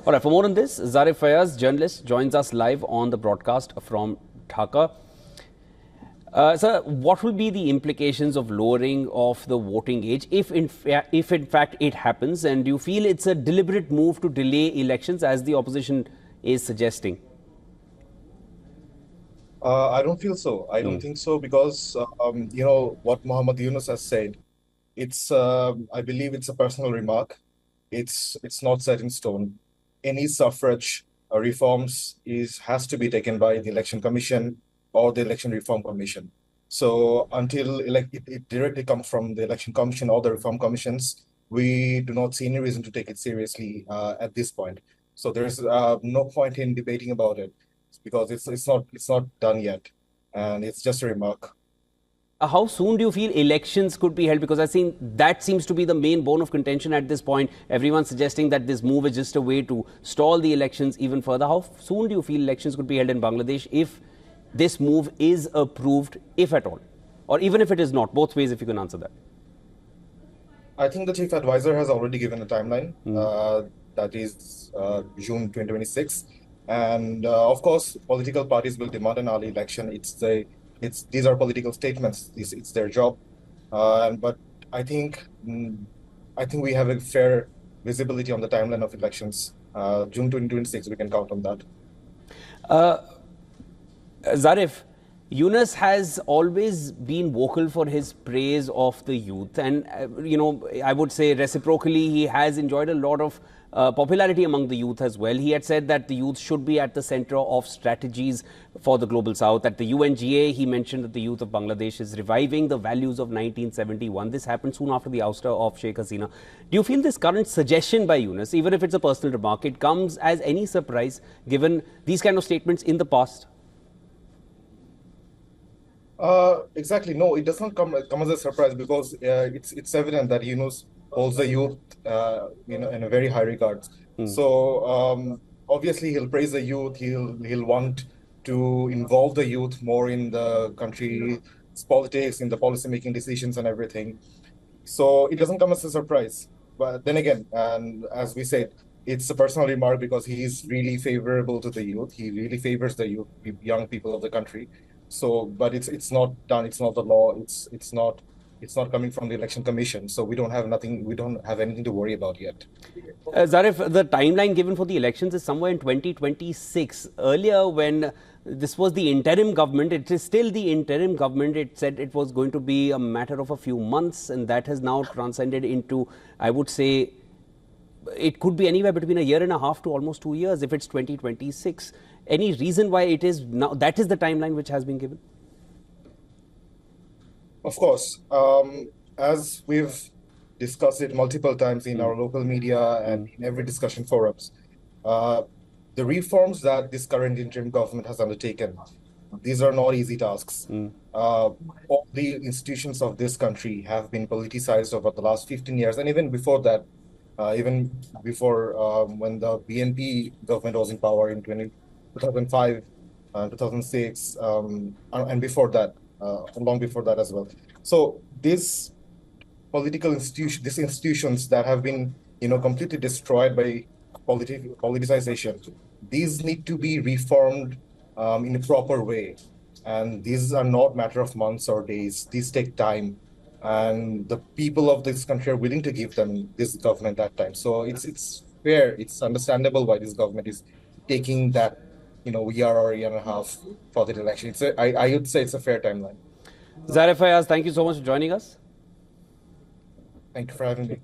All right, for more on this, Zarif Fayaz, journalist, joins us live on the broadcast from Dhaka. Sir, what will be the implications of lowering of the voting age if in fact it happens? And do you feel it's a deliberate move to delay elections as the opposition is suggesting? I don't feel so. I don't think so because, what Muhammad Yunus has said, I believe it's a personal remark. It's not set in stone. Any suffrage reforms has to be taken by the Election Commission or the Election Reform Commission. So until it directly comes from the Election Commission or the Reform Commissions, we do not see any reason to take it seriously at this point. So there's no point in debating about it because it's not done yet, and it's just a remark. How soon do you feel elections could be held? Because I think that seems to be the main bone of contention at this point. Everyone's suggesting that this move is just a way to stall the elections even further. How soon do you feel elections could be held in Bangladesh if this move is approved, if at all? Or even if it is not, both ways, if you can answer that. I think the chief advisor has already given a timeline, that is June 2026. And of course, political parties will demand an early election. These are political statements. It's their job. But I think we have a fair visibility on the timeline of elections. June 2026, we can count on that. Zarif, Yunus has always been vocal for his praise of the youth. And, I would say reciprocally, he has enjoyed a lot of popularity among the youth as well. He had said that the youth should be at the center of strategies for the global south. At the UNGA, he mentioned that the youth of Bangladesh is reviving the values of 1971. This happened soon after the ouster of Sheikh Hasina. Do you feel this current suggestion by Yunus, even if it's a personal remark, it comes as any surprise given these kind of statements in the past? Exactly. No, it does not come as a surprise because it's evident that Yunus holds the youth, in a very high regard. So obviously he'll praise the youth. He'll want to involve the youth more in the country's politics, in the policy making decisions and everything. So it doesn't come as a surprise. But then again, and as we said, it's a personal remark because he's really favorable to the youth. He really favors the youth, young people of the country. So, but it's not done. It's not the law. It's not coming from the Election Commission. So we don't have anything to worry about yet. Zarif, the timeline given for the elections is somewhere in 2026. Earlier, when this was the interim government, it is still the interim government. It said it was going to be a matter of a few months, and that has now transcended into, I would say, it could be anywhere between a year and a half to almost 2 years if it's 2026. Any reason why it is now? That is the timeline which has been given? Of course. As we've discussed it multiple times in our local media and in every discussion forums, the reforms that this current interim government has undertaken, these are not easy tasks. All the institutions of this country have been politicized over the last 15 years, and even before that, even before when the BNP government was in power in 2005, 2006, and before that, long before that as well. So these institutions that have been, completely destroyed by politicization, these need to be reformed in a proper way. And these are not matter of months or days. These take time. And the people of this country are willing to give this government that time. So it's fair, it's understandable why this government is taking that, year or year and a half for the election. I would say it's a fair timeline. Zarif Fayaz, thank you so much for joining us. Thank you for having me.